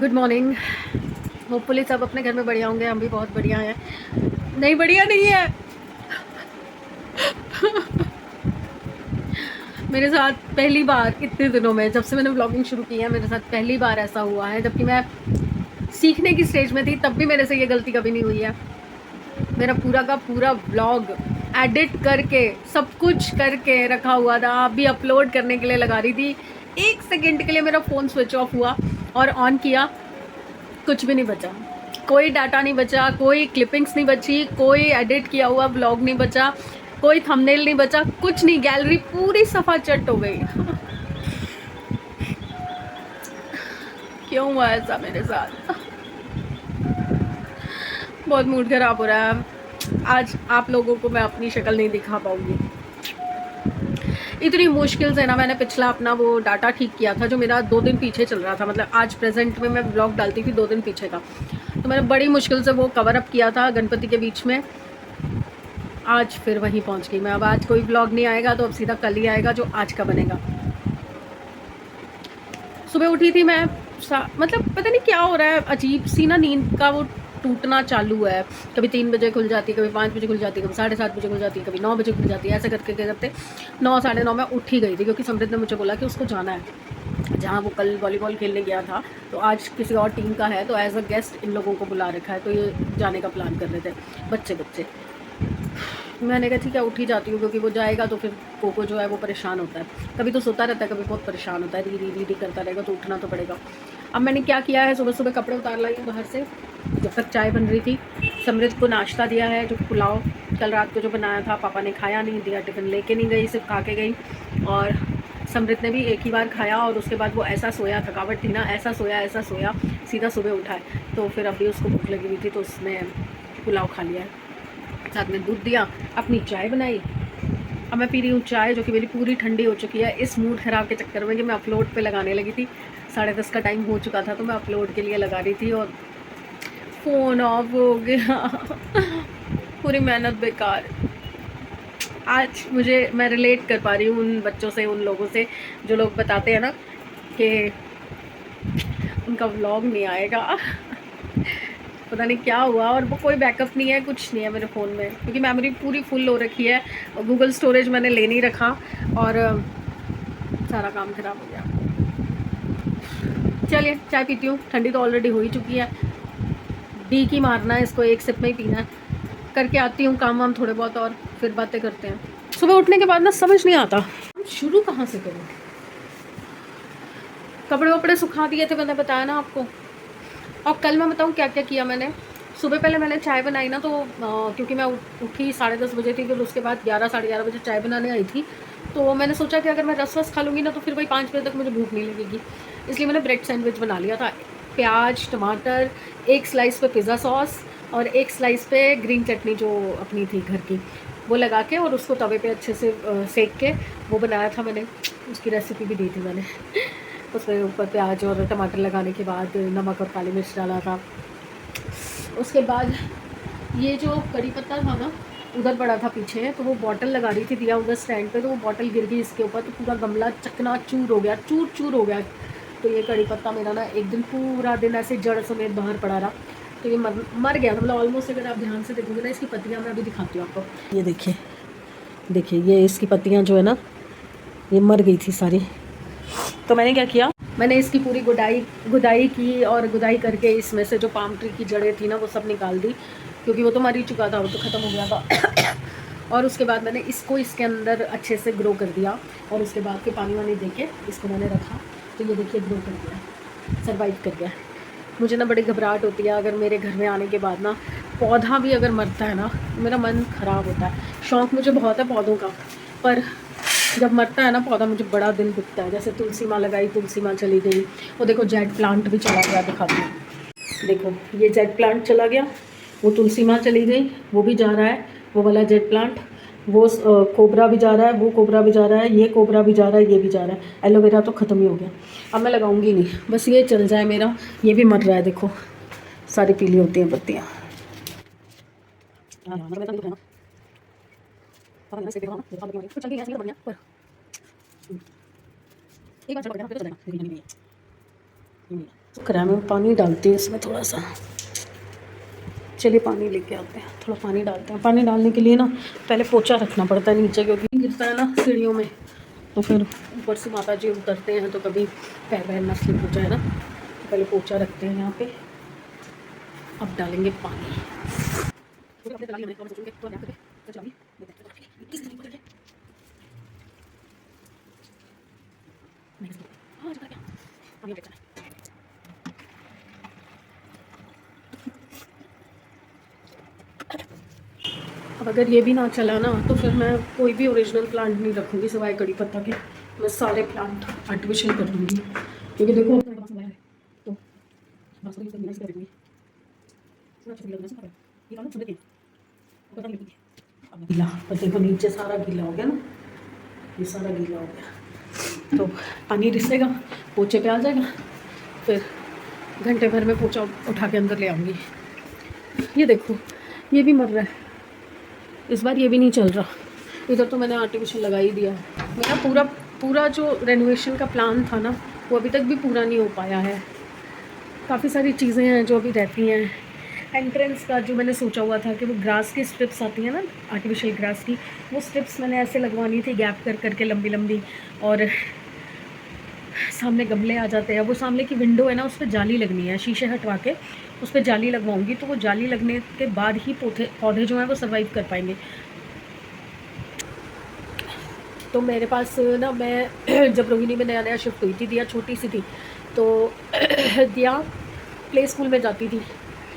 Good morning. Hopefully सब अपने घर में बढ़िया होंगे, हम भी बहुत बढ़िया हैं। नहीं, बढ़िया नहीं है। मेरे साथ पहली बार इतने दिनों में, जब से मैंने व्लॉगिंग शुरू की है, मेरे साथ पहली बार ऐसा हुआ है, जबकि मैं सीखने की स्टेज में थी, तब भी मेरे से ये गलती कभी नहीं हुई है। मेरा पूरा का पूरा व्लॉग एडिट करके सब कुछ करके रखा हुआ था, अभी अपलोड करने के लिए लगा रही थी। 1 सेकेंड के लिए मेरा फ़ोन स्विच ऑफ हुआ और ऑन किया, कुछ भी नहीं बचा। कोई डाटा नहीं बचा, कोई क्लिपिंग्स नहीं बची, कोई एडिट किया हुआ व्लॉग नहीं बचा, कोई थंबनेल नहीं बचा, कुछ नहीं। गैलरी पूरी सफा चट हो गई। क्यों हुआ ऐसा मेरे साथ? बहुत मूड खराब हो रहा है आज। आप लोगों को मैं अपनी शक्ल नहीं दिखा पाऊंगी। इतनी मुश्किल से ना मैंने पिछला अपना वो डाटा ठीक किया था, जो मेरा 2 दिन पीछे चल रहा था। मतलब आज प्रेजेंट में मैं व्लॉग डालती थी 2 दिन पीछे का, तो मैंने बड़ी मुश्किल से वो कवर अप किया था गणपति के बीच में। आज फिर वहीं पहुंच गई मैं। अब आज कोई व्लॉग नहीं आएगा, तो अब सीधा कल ही आएगा जो आज का बनेगा। सुबह उठी थी मैं, मतलब पता नहीं क्या हो रहा है, अजीब सी ना नींद का वो टूटना चालू है। कभी 3 बजे खुल जाती है, कभी 5 बजे खुल जाती है, कभी 7:30 बजे खुल जाती है, कभी 9 बजे खुल जाती है। ऐसे करते करते 9 साढ़े 9 में उठ ही गई थी, क्योंकि समृद्ध ने मुझे बोला कि उसको जाना है जहाँ वो कल वॉलीबॉल खेलने गया था, तो आज किसी और टीम का है, तो एज अ गेस्ट इन लोगों को बुला रखा है, तो ये जाने का प्लान कर रहे थे बच्चे बच्चे। मैंने कहा ठीक है, उठ ही जाती हूँ, क्योंकि वो जाएगा तो फिर कोको जो है वो परेशान होता है। कभी तो सोता रहता है, कभी बहुत परेशान होता है, री री री करता रहेगा, तो उठना तो पड़ेगा। अब मैंने क्या किया है, सुबह सुबह कपड़े उतार लाई हूँ बाहर से, जब तक चाय बन रही थी। समृद्ध को नाश्ता दिया है, जो पुलाव कल रात को जो बनाया था, पापा ने खाया नहीं, दिया टिफ़िन लेके नहीं गई, सिर्फ खा के गई। और समृद्ध ने भी एक ही बार खाया, और उसके बाद वो ऐसा सोया, थकावट थी ना, ऐसा सोया सीधा सुबह उठा है। तो फिर अभी उसको भूख लगी हुई थी, तो उसने पुलाव खा लिया है, साथ में दूध दिया, अपनी चाय बनाई। अब मैं पी रही हूँ चाय, जो कि मेरी पूरी ठंडी हो चुकी है, इस मूड ख़राब के चक्कर में कि मैं अपलोड पे लगाने लगी थी। 10:30 का टाइम हो चुका था, तो मैं अपलोड के लिए लगा रही थी और फ़ोन ऑफ हो गया। पूरी मेहनत बेकार। आज मैं रिलेट कर पा रही हूँ उन बच्चों से, उन लोगों से जो लोग बताते हैं ना कि उनका व्लॉग नहीं आएगा। पता नहीं क्या हुआ, और वो कोई बैकअप नहीं है, कुछ नहीं है मेरे फ़ोन में, क्योंकि मेमोरी पूरी फुल हो रखी है, और गूगल स्टोरेज मैंने ले नहीं रखा, और सारा काम ख़राब हो गया। चलिए चाय पीती हूँ, ठंडी तो ऑलरेडी हो ही चुकी है। डी की मारना है इसको, एक सिप में ही पीना है। करके आती हूँ काम वाम थोड़े बहुत, और फिर बातें करते हैं। सुबह उठने के बाद ना समझ नहीं आता शुरू कहाँ से करूँ। कपड़े वपड़े सुखा दिए थे, मैंने बताया ना आपको। और कल मैं बताऊँ क्या क्या किया मैंने। सुबह पहले मैंने चाय बनाई ना, तो क्योंकि मैं उठी 10:30 बजे थी, फिर उसके बाद 11 साढ़े 11 बजे चाय बनाने आई थी। तो मैंने सोचा कि अगर मैं रस वस खा लूँगी ना, तो फिर वही 5 बजे तक मुझे भूख नहीं लगेगी। इसलिए मैंने ब्रेड सैंडविच बना लिया था। प्याज, टमाटर, एक स्लाइस पे पिज़्ज़ा सॉस, और एक स्लाइस पे ग्रीन चटनी जो अपनी थी घर की, वो लगा के, और उसको तवे पे अच्छे से सेक के वो बनाया था मैंने। उसकी रेसिपी भी दी थी मैंने। उसमें ऊपर प्याज और टमाटर लगाने के बाद नमक और काली मिर्च डाला था। उसके बाद ये जो कड़ी पत्ता था ना, उधर पड़ा था पीछे, तो वो बॉटल लगा रही थी दिया उधर स्टैंड पे, तो वो बॉटल गिर गई इसके ऊपर, तो पूरा गमला चकना चूर हो गया, चूर चूर हो गया। तो ये कड़ी पत्ता मेरा ना एक दिन पूरा दिन ऐसे जड़ समेत बाहर पड़ा रहा, तो ये मर गया था, मतलब ऑलमोस्ट। अगर आप ध्यान से देखोगे ना, इसकी पत्तियाँ मैं अभी दिखाती हूँ आपको। ये देखिए, देखिए ये इसकी पत्तियाँ जो है ना, ये मर गई थी सारी। तो मैंने क्या किया, मैंने इसकी पूरी गुदाई की, और गुदाई करके इसमें से जो पाम ट्री की जड़ें थी ना, वो सब निकाल दी, क्योंकि वो तो मर ही चुका था, वो तो ख़त्म हो गया था। और उसके बाद मैंने इसको इसके अंदर अच्छे से ग्रो कर दिया, और उसके बाद फिर पानी वानी दे के इसको मैंने रखा, तो ये देखिए ग्रो कर गया, सर्वाइव कर गया। मुझे ना बड़ी घबराहट होती है अगर मेरे घर में आने के बाद ना पौधा भी अगर मरता है ना, मेरा मन ख़राब होता है। शौक़ मुझे बहुत है पौधों का, पर जब मरता है ना पौधा, मुझे बड़ा दिल दुखता है। जैसे तुलसी माँ लगाई, तुलसी माँ चली गई। वो देखो जेड प्लांट भी चला गया, दिखाती हूँ। देखो ये जेड प्लांट चला गया, वो तुलसी माँ चली गई, वो भी जा रहा है, वो वाला जेड प्लांट। वो कोबरा भी जा रहा है, वो कोबरा भी जा रहा है, ये कोबरा भी जा रहा है, ये भी जा रहा है। एलोवेरा तो ख़त्म ही हो गया, अब मैं लगाऊंगी नहीं, बस ये चल जाए मेरा। ये भी मर रहा है, देखो सारी पीली होती हैं पत्तियाँ। एक बार करा में पानी डालती हूँ इसमें थोड़ा सा। चलिए पानी लेके आते हैं, थोड़ा पानी डालते हैं। पानी डालने के लिए ना पहले पोछा रखना पड़ता है नीचे, क्योंकि गिरता है ना सीढ़ियों में, तो फिर ऊपर से माता जी उतरते हैं तो कभी पैर वैर ना स्लिप हो जाए ना, तो पहले पोछा रखते हैं यहाँ पे। अब डालेंगे पानी। अब अगर ये भी ना चला ना तो फिर मैं कोई भी ओरिजिनल प्लांट नहीं रखूँगी सिवाय कड़ी पत्ता के। मैं सारे प्लांट आर्टिफिशियल कर दूँगी, क्योंकि देखो तो गीला, और देखो नीचे सारा गीला हो गया ना, ये सारा गीला हो गया। तो पानी रिसेगा, पोछे पे आ जाएगा, फिर घंटे भर में पोछा उठा के अंदर ले आऊँगी। ये देखो ये भी मर रहा है इस बार, ये भी नहीं चल रहा। इधर तो मैंने आर्टिफिशियल लगा ही दिया है। मेरा पूरा जो रेनोवेशन का प्लान था ना, वो अभी तक भी पूरा नहीं हो पाया है। काफ़ी सारी चीज़ें हैं जो अभी रहती हैं। एंट्रेंस का जो मैंने सोचा हुआ था कि वो ग्रास की स्ट्रिप्स आती हैं ना, आर्टिफिशियल ग्रास की, वो स्ट्रिप्स मैंने ऐसे लगवानी थी गैप कर करके लंबी लंबी, और सामने गमले आ जाते हैं। वो सामने की विंडो है ना, उस पर जाली लगनी है, शीशे हटवा के उस पर जाली लगवाऊंगी, तो वो जाली लगने के बाद ही पौधे जो हैं वो सर्वाइव कर पाएंगे। तो मेरे पास ना, मैं जब रोहिणी में नया नया शिफ्ट हुई थी, दिया छोटी सी थी, तो दिया प्ले स्कूल में जाती थी,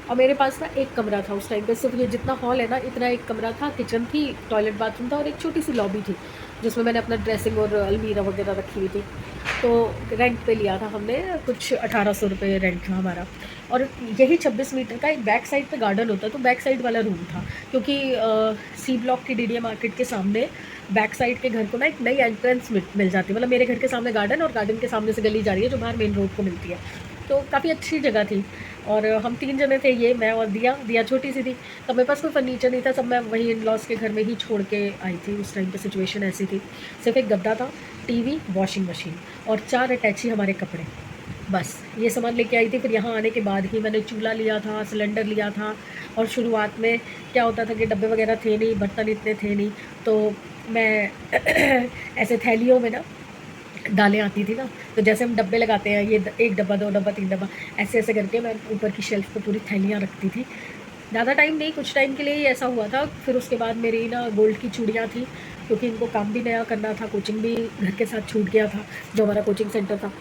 और मेरे पास ना एक कमरा था उस टाइम पे, सिर्फ ये जितना हॉल है ना इतना एक कमरा था, किचन थी, टॉयलेट बाथरूम था, और एक छोटी सी लॉबी थी जिसमें मैंने अपना ड्रेसिंग और अलमीरा वगैरह रखी हुई थी। तो रेंट पे लिया था हमने, कुछ 1800 रुपये रेंट था हमारा। और यही 26 मीटर का एक बैक साइड पे गार्डन होता है, तो बैक साइड वाला रूम था, क्योंकि सी ब्लॉक की डीडीए मार्केट के सामने बैक साइड के घर को ना एक नई एंट्रेंस मिल जाती है। मतलब मेरे घर के सामने गार्डन, और गार्डन के सामने से गली जा रही है जो बाहर मेन रोड को मिलती है। तो काफ़ी अच्छी जगह थी, और हम 3 जने थे, ये, मैं और दिया छोटी सी थी। तब मेरे पास कोई फर्नीचर नहीं था, सब मैं वही इन लॉज के घर में ही छोड़ के आई थी। उस टाइम पे सिचुएशन ऐसी थी, सिर्फ एक गद्दा था, टीवी, वॉशिंग मशीन और 4 अटैची हमारे कपड़े, बस ये सामान लेके आई थी। फिर यहाँ आने के बाद ही मैंने चूल्हा लिया था, सिलेंडर लिया था। और शुरुआत में क्या होता था कि डब्बे वगैरह थे नहीं, बर्तन इतने थे नहीं, तो मैं ऐसे थैलियों में ना दालें आती थी ना, तो जैसे हम डब्बे लगाते हैं, ये 1 डब्बा, 2 डब्बा, 3 डब्बा, ऐसे ऐसे करके मैं ऊपर की शेल्फ पे पूरी थैलियाँ रखती थी। ज़्यादा टाइम नहीं, कुछ टाइम के लिए ही ऐसा हुआ था। फिर उसके बाद मेरी ना गोल्ड की चूड़ियाँ थी, क्योंकि इनको काम भी नया करना था, कोचिंग भी घर के साथ छूट गया था, जो हमारा कोचिंग सेंटर था।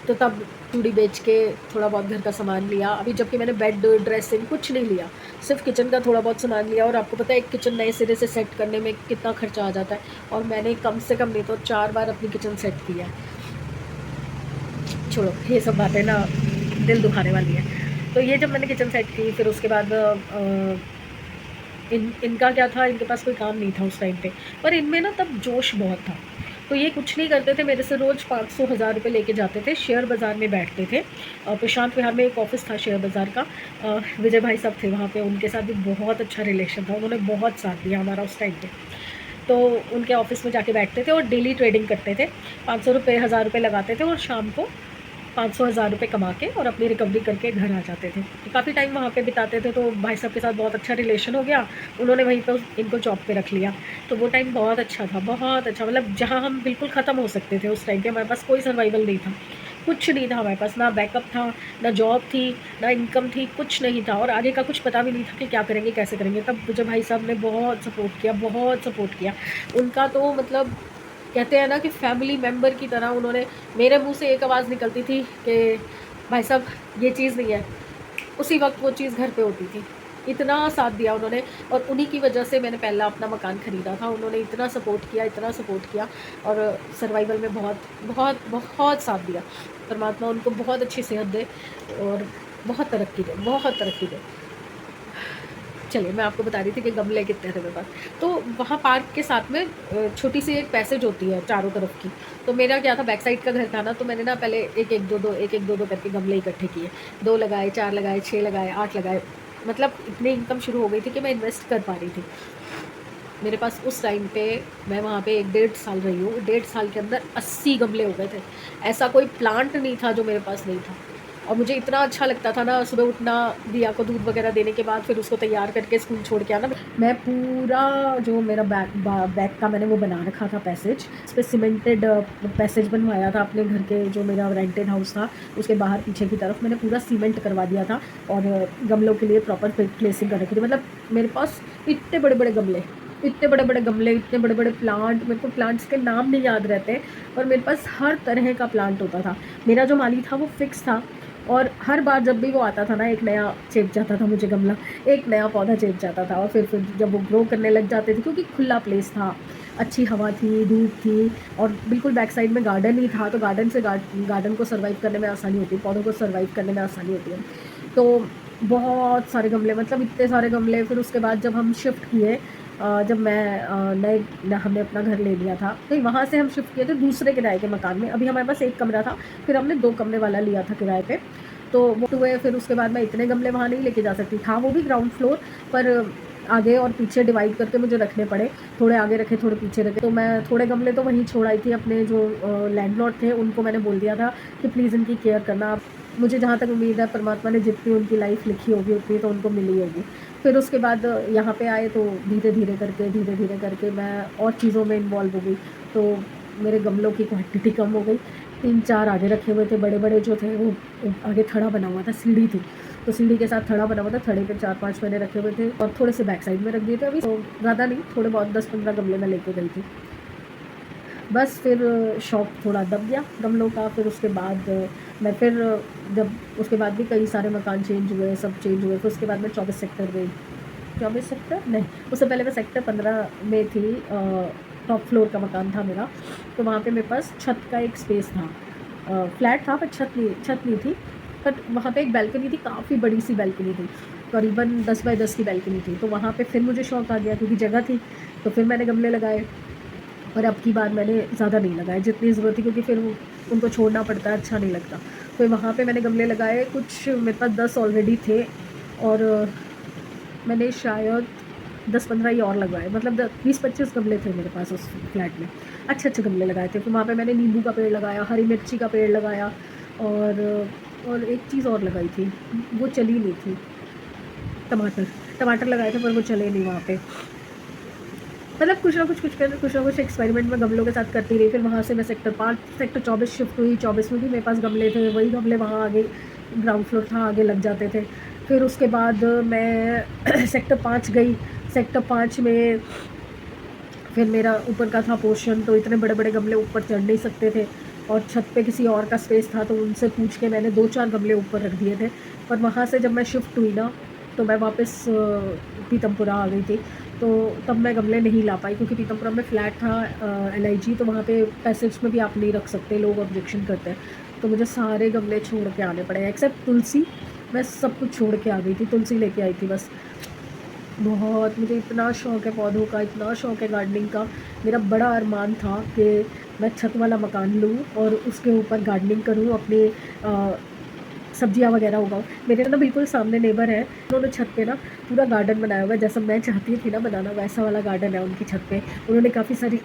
तो तब चूड़ी बेच के थोड़ा बहुत घर का सामान लिया। अभी जबकि मैंने बेड, ड्रेसिंग कुछ नहीं लिया, सिर्फ किचन का थोड़ा बहुत सामान लिया। और आपको पता है एक किचन नए सिरे से सेट करने में कितना खर्चा आ जाता है, और मैंने कम से कम नहीं तो 4 बार अपनी किचन सेट किया है। छोड़ो ये सब बातें ना, दिल दुखाने वाली है। तो ये जब मैंने किचन सेट की, फिर उसके बाद इनका क्या था, इनके पास कोई काम नहीं था उस टाइम पे, पर इनमें ना तब जोश बहुत था। तो ये कुछ नहीं करते थे, मेरे से रोज़ 500-1000 रुपये लेके जाते थे। शेयर बाज़ार में बैठते थे, और प्रशांत विहार में एक ऑफिस था शेयर बाज़ार का, विजय भाई साहब थे वहाँ पे, उनके साथ भी बहुत अच्छा रिलेशन था, उन्होंने बहुत साथ दिया हमारा उस टाइम पे। तो उनके ऑफिस में जाके बैठते थे और डेली ट्रेडिंग करते थे, 500 रुपये, 1000 रुपये लगाते थे, और शाम को 500-1000 रुपये कमा के और अपनी रिकवरी करके घर आ जाते थे। तो काफ़ी टाइम वहाँ पे बिताते थे, तो भाई साहब के साथ बहुत अच्छा रिलेशन हो गया, उन्होंने वहीं पे इनको जॉब पे रख लिया। तो वो टाइम बहुत अच्छा था, बहुत अच्छा, मतलब जहाँ हम बिल्कुल ख़त्म हो सकते थे उस टाइम पे। हमारे पास कोई सर्वाइवल नहीं था, कुछ नहीं था हमारे पास, ना बैकअप था, ना जॉब थी, ना इनकम थी, कुछ नहीं था, और आगे का कुछ पता भी नहीं था कि क्या करेंगे, कैसे करेंगे। तब मुझे भाई साहब ने बहुत सपोर्ट किया, बहुत सपोर्ट किया। उनका तो मतलब कहते हैं ना कि फैमिली मेम्बर की तरह, उन्होंने, मेरे मुंह से एक आवाज़ निकलती थी कि भाई साहब ये चीज़ नहीं है, उसी वक्त वो चीज़ घर पे होती थी। इतना साथ दिया उन्होंने, और उन्हीं की वजह से मैंने पहला अपना मकान ख़रीदा था। उन्होंने इतना सपोर्ट किया, इतना सपोर्ट किया, और सर्वाइवल में बहुत बहुत बहुत साथ दिया। परमात्मा उनको बहुत अच्छी सेहत दे और बहुत तरक्की दे, बहुत तरक्की दे। चलिए मैं आपको बता रही थी कि गमले कितने थे मेरे पास। तो वहाँ पार्क के साथ में छोटी सी एक पैसेज होती है चारों तरफ की। तो मेरा क्या था, बैक साइड का घर था ना, तो मैंने ना पहले एक एक दो दो करके गमले इकट्ठे किए, 2 लगाए, 4 लगाए, 6 लगाए, 8 लगाए। मतलब इतनी इनकम शुरू हो गई थी कि मैं इन्वेस्ट कर पा रही थी। मेरे पास उस टाइम पे, मैं वहाँ पे 1 डेढ़ साल रही हूँ, 1 डेढ़ साल के अंदर 80 गमले हो गए थे। ऐसा कोई प्लांट नहीं था जो मेरे पास नहीं था। और मुझे इतना अच्छा लगता था ना, सुबह उठना, दिया को दूध वगैरह देने के बाद फिर उसको तैयार करके स्कूल छोड़ के आना। मैं पूरा जो मेरा बैग का मैंने वो बना रखा था पैसेज, उस पर सीमेंटेड पैसेज बनवाया था अपने घर के, जो मेरा रेंटेड हाउस था उसके बाहर पीछे की तरफ मैंने पूरा सीमेंट करवा दिया था और गमलों के लिए प्रॉपर प्लेसिंग कर रखी थी। मतलब मेरे पास इतने बड़े बड़े गमले, इतने बड़े बड़े गमले, इतने बड़े बड़े प्लांट, मेरे को प्लांट्स के नाम नहीं याद रहते, और मेरे पास हर तरह का प्लांट होता था। मेरा जो माली था वो फिक्स था, और हर बार जब भी वो आता था ना, एक नया चेप जाता था मुझे गमला, एक नया पौधा चेप जाता था। और फिर जब वो ग्रो करने लग जाते थे, क्योंकि खुला प्लेस था, अच्छी हवा थी, धूप थी, और बिल्कुल बैक साइड में गार्डन ही था, तो गार्डन को सर्वाइव करने में आसानी होती है, पौधों को सर्वाइव करने में आसानी होती है। तो बहुत सारे गमले, मतलब इतने सारे गमले। फिर उसके बाद जब हम शिफ्ट किए, जब मैं हमने अपना घर ले लिया था, तो वहाँ से हम शिफ्ट किए थे दूसरे किराए के मकान में। अभी हमारे पास एक कमरा था, फिर हमने 2 कमरे वाला लिया था किराए पे। तो वो हुए, फिर उसके बाद मैं इतने गमले वहाँ नहीं लेके जा सकती, था वो भी ग्राउंड फ्लोर पर, आगे और पीछे डिवाइड करके मुझे रखने पड़े, थोड़े आगे रखे थोड़े पीछे रखे। तो मैं थोड़े गमले तो वहीं छोड़ आई थी, अपने जो लैंडलॉर्ड थे उनको मैंने बोल दिया था कि प्लीज़ इनकी केयर करना। मुझे जहाँ तक उम्मीद है, परमात्मा ने जितनी उनकी लाइफ लिखी होगी उतनी तो उनको मिली होगी। फिर उसके बाद यहाँ पे आए, तो धीरे धीरे करके मैं और चीज़ों में इन्वॉल्व हो गई। तो मेरे गमलों की क्वांटिटी कम हो गई। 3-4 आगे रखे हुए थे, बड़े बड़े जो थे वो, आगे थड़ा बना हुआ था, सीढ़ी थी, तो सीढ़ी के साथ थड़ा बना हुआ था, थड़े पे 4-5 मैंने रखे हुए थे, और थोड़े से बैक साइड में रख दिए थे। अभी तो ज़्यादा नहीं, थोड़े बहुत 10-15 गमले मैं लेके गई थी। बस फिर शौक थोड़ा दब गया गमलों का। फिर उसके बाद मैं फिर जब उसके बाद भी कई सारे मकान चेंज हुए, सब चेंज हुए। फिर उसके बाद मैं 24 सेक्टर गई, 24 सेक्टर नहीं, उससे पहले मैं सेक्टर 15 में थी। टॉप फ्लोर का मकान था मेरा, तो वहाँ पे मेरे पास छत का एक स्पेस था, फ्लैट था पर छत नहीं थी, बट वहाँ पे एक बैल्कनी थी, काफ़ी बड़ी सी बैल्कनी थी, करीबन 10 बाई 10 की बैल्कनी थी। तो वहाँ पे फिर मुझे शौक आ गया, क्योंकि जगह थी, तो फिर मैंने गमले लगाए। और अब की बार मैंने ज़्यादा नहीं लगाए जितनी ज़रूरत थी, क्योंकि फिर उनको छोड़ना पड़ता है, अच्छा नहीं लगता। तो वहाँ पे मैंने गमले लगाए, कुछ मेरे पास 10 ऑलरेडी थे, और मैंने शायद 10-15 ही और लगवाए, मतलब 20-25 गमले थे मेरे पास उस फ्लैट में। अच्छे अच्छे गमले लगाए थे। फिर वहाँ पे मैंने नींबू का पेड़ लगाया, हरी मिर्ची का पेड़ लगाया, और एक चीज़ और लगाई थी, वो चली नहीं थी, टमाटर लगाए थे, पर वो चले नहीं वहाँ पे। मतलब कुछ ना कुछ एक्सपेरिमेंट मैं गमलों के साथ करती रही। फिर वहाँ से मैं सेक्टर 24 शिफ्ट हुई। 24 में भी मेरे पास गमले थे, वही गमले वहाँ आगे ग्राउंड फ्लोर था, आगे लग जाते थे। फिर उसके बाद मैं सेक्टर 5 गई। सेक्टर 5 में फिर मेरा ऊपर का था पोर्शन, तो इतने बड़े बड़े गमले ऊपर चढ़ नहीं सकते थे, और छत पे किसी और का स्पेस था, तो उनसे पूछ के मैंने 2-4 गमले ऊपर रख दिए थे। पर वहाँ से जब मैं शिफ्ट हुई ना, तो मैं वापस पीतमपुरा आ गई थी, तो तब मैं गमले नहीं ला पाई, क्योंकि पीतमपुरा में फ़्लैट था LIG, तो वहाँ पे पैसेज में भी आप नहीं रख सकते, लोग ऑब्जेक्शन करते हैं। तो मुझे सारे गमले छोड़ के आने पड़े, एक्सेप्ट तुलसी, मैं सब कुछ छोड़ के आ गई थी, तुलसी लेके आई थी बस। बहुत मुझे इतना शौक़ है पौधों का, इतना शौक़ है गार्डनिंग का। मेरा बड़ा अरमान था कि मैं छत वाला मकान लूँ और उसके ऊपर गार्डनिंग करूँ, अपनी सब्जियां वगैरह उगाऊँ। मेरे ना बिल्कुल सामने नेबर है, उन्होंने छत पे ना पूरा गार्डन बनाया हुआ है, जैसा मैं चाहती थी ना बनाना, वैसा वाला गार्डन है उनकी छत पे। उन्होंने काफ़ी सारी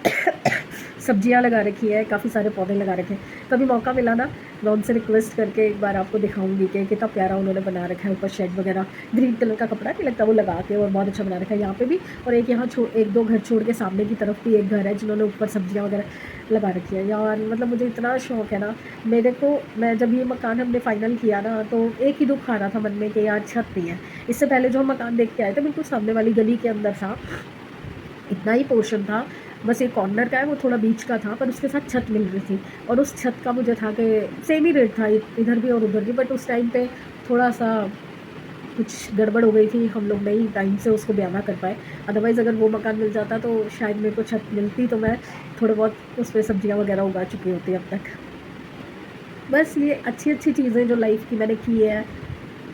सब्जियां लगा रखी है, काफ़ी सारे पौधे लगा रखे हैं। कभी मौका मिला ना, मैं उनसे रिक्वेस्ट करके एक बार आपको दिखाऊंगी कि कितना प्यारा उन्होंने बना रखा है। ऊपर शेड वगैरह ग्रीन कलर का कपड़ा नहीं लगता, वो लगा के, और बहुत अच्छा बना रखा है यहाँ पे भी। और एक यहाँ 1-2 घर छोड़ के सामने की तरफ भी एक घर है, जिन्होंने ऊपर सब्जियाँ वगैरह लगा रखी है। यार मतलब मुझे इतना शौक़ है ना मेरे को। मैं जब ये मकान हमने फ़ाइनल किया ना, तो एक ही दुख आ रहा था मन में कि यार छत नहीं है। इससे पहले जो हम मकान देख के आए थे, बिल्कुल सामने वाली गली के अंदर था, इतना ही पोर्शन था, बस एक कॉर्नर का है, वो थोड़ा बीच का था, पर उसके साथ छत मिल रही थी। और उस छत का मुझे था कि सेम ही रेट था इधर भी और उधर भी, बट उस टाइम पे थोड़ा सा कुछ गड़बड़ हो गई थी, हम लोग नहीं टाइम से उसको बयाना कर पाए। अदरवाइज़ अगर वो मकान मिल जाता तो शायद मेरे को छत मिलती, तो मैं थोड़े बहुत उस पर सब्जियाँ वगैरह उगा चुकी होती अब तक। बस ये अच्छी अच्छी चीज़ें जो लाइफ की मैंने की है,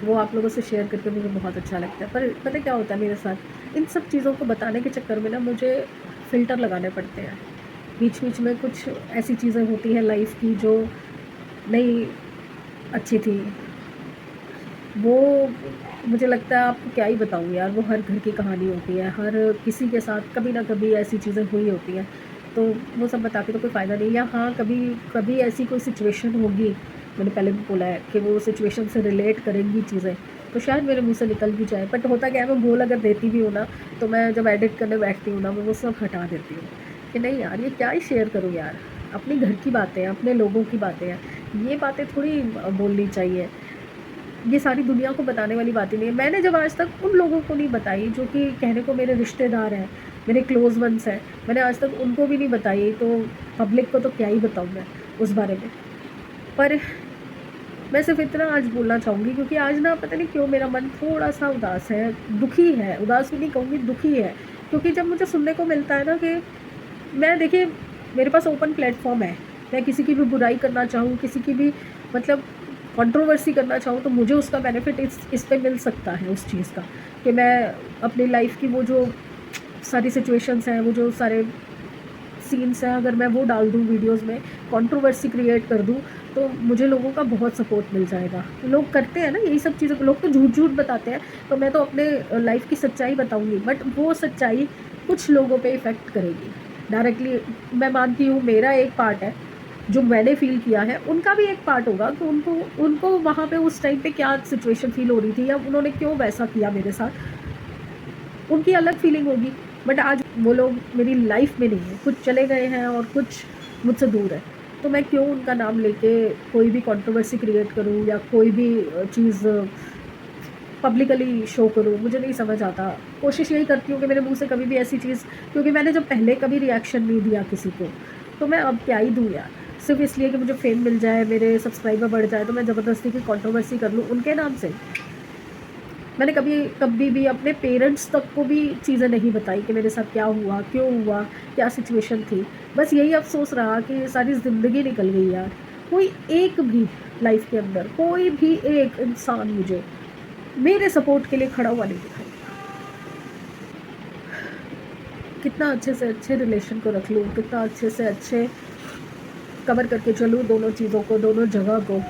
वो आप लोगों से शेयर करके मुझे बहुत अच्छा लगता है। पर पता है क्या होता है मेरे साथ, इन सब चीज़ों को बताने के चक्कर में ना मुझे फ़िल्टर लगाने पड़ते हैं। बीच बीच में कुछ ऐसी चीज़ें होती हैं लाइफ की जो नहीं अच्छी थी, वो मुझे लगता है आपको क्या ही बताऊँ यार, वो हर घर की कहानी होती है, हर किसी के साथ कभी ना कभी ऐसी चीज़ें हुई होती हैं। तो वो सब बता के तो कोई फ़ायदा नहीं, या हाँ कभी कभी ऐसी कोई सिचुएशन होगी, मैंने पहले भी बोला है कि वो सिचुएशन से रिलेट करेंगी चीज़ें, तो शायद मेरे मुँह से निकल भी जाए। बट होता क्या है, मैं बोल अगर देती भी हूँ ना, तो मैं जब एडिट करने बैठती हूँ ना, मैं वो सब हटा देती हूँ कि नहीं यार ये क्या ही शेयर करूँ यार, अपने घर की बातें हैं, अपने लोगों की बातें हैं, ये बातें थोड़ी बोलनी चाहिए, ये सारी दुनिया को बताने वाली बातें नहीं है। मैंने जब आज तक उन लोगों को नहीं बताई जो कि कहने को मेरे रिश्तेदार हैं, मेरे क्लोज़ वंस हैं, मैंने आज तक उनको भी नहीं बताई, तो पब्लिक को तो क्या ही बताऊँ मैं उस बारे में। पर मैं सिर्फ इतना आज बोलना चाहूँगी, क्योंकि आज ना पता नहीं क्यों मेरा मन थोड़ा-सा उदास है, दुखी है, उदास भी नहीं कहूँगी, दुखी है। क्योंकि जब मुझे सुनने को मिलता है ना कि मैं देखिए, मेरे पास ओपन प्लेटफ़ॉर्म है, मैं किसी की भी बुराई करना चाहूँ, किसी की भी मतलब कंट्रोवर्सी करना चाहूँ, तो मुझे उसका बेनिफिट इस पे मिल सकता है उस चीज़ का, कि मैं अपनी लाइफ़ की वो जो सारी सिचुएशंस हैं, वो जो सारे सीन्स हैं, अगर मैं वो डाल दूँ वीडियोज़ में, कंट्रोवर्सी क्रिएट कर दूँ, तो मुझे लोगों का बहुत सपोर्ट मिल जाएगा। लोग करते हैं ना यही सब चीज़ें, लोग तो झूठ-झूठ बताते हैं, तो मैं तो अपने लाइफ़ की सच्चाई बताऊँगी, बट वो सच्चाई कुछ लोगों पे इफ़ेक्ट करेगी। डायरेक्टली मैं मानती हूँ मेरा एक पार्ट है, जो मैंने फ़ील किया है, उनका भी एक पार्ट होगा कि उनको उनको वहाँ पे उस टाइम पे क्या सिचुएशन फ़ील हो रही थी, या उन्होंने क्यों वैसा किया मेरे साथ, उनकी अलग फीलिंग होगी। बट आज वो लोग मेरी लाइफ में नहीं है, कुछ चले गए हैं और कुछ मुझसे दूर है, तो मैं क्यों उनका नाम लेके कोई भी कंट्रोवर्सी क्रिएट करूँ, या कोई भी चीज़ पब्लिकली शो करूँ, मुझे नहीं समझ आता। कोशिश यही करती हूँ कि मेरे मुँह से कभी भी ऐसी चीज़, क्योंकि मैंने जब पहले कभी रिएक्शन नहीं दिया किसी को, तो मैं अब क्या ही दूँ यार। सिर्फ़ इसलिए कि मुझे फ़ेम मिल जाए, मेरे सब्सक्राइबर बढ़ जाए, तो मैं ज़बरदस्ती की कंट्रोवर्सी कर लूँ उनके नाम से। मैंने कभी भी अपने पेरेंट्स तक को भी चीज़ें नहीं बताई कि मेरे साथ क्या हुआ, क्यों हुआ, क्या सिचुएशन थी। बस यही अफ़सोस रहा कि सारी ज़िंदगी निकल गई यार। कोई एक भी लाइफ़ के अंदर, कोई भी एक इंसान मुझे मेरे सपोर्ट के लिए खड़ा हुआ नहीं दिखाई। कितना अच्छे से अच्छे रिलेशन को रख लूँ, कितना अच्छे से अच्छे कवर करके चलूँ दोनों चीज़ों को, दोनों जगह को।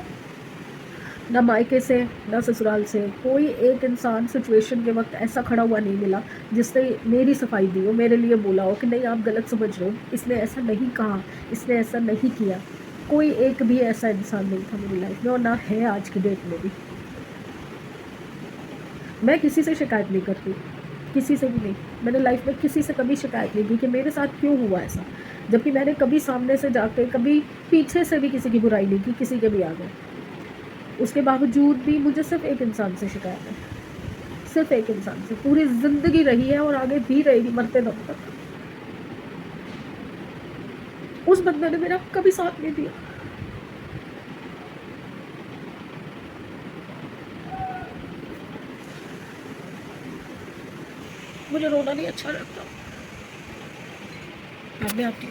ना मायके से, ना ससुराल से, कोई एक इंसान सिचुएशन के वक़्त ऐसा खड़ा हुआ नहीं मिला, जिसने मेरी सफाई दी हो, मेरे लिए बोला हो कि नहीं आप गलत समझ रहे हो, इसने ऐसा नहीं कहा, इसने ऐसा नहीं किया। कोई एक भी ऐसा इंसान नहीं था मेरी लाइफ़ में, और ना है आज की डेट में भी। मैं किसी से शिकायत नहीं करती, किसी से भी नहीं। मैंने लाइफ़ में किसी से कभी शिकायत नहीं की कि मेरे साथ क्यों हुआ ऐसा। जबकि मैंने कभी सामने से जाके, कभी पीछे से भी किसी की बुराई नहीं की, किसी के भी आगे। उसके बावजूद भी मुझे सिर्फ़ एक इंसान से शिकायत है, सिर्फ़ एक इंसान से। पूरी ज़िंदगी रही है और आगे भी रहेगी मरते दम तक। उस बंदे ने मेरा कभी साथ नहीं दिया। मुझे रोना नहीं अच्छा लगता। आपने आपकी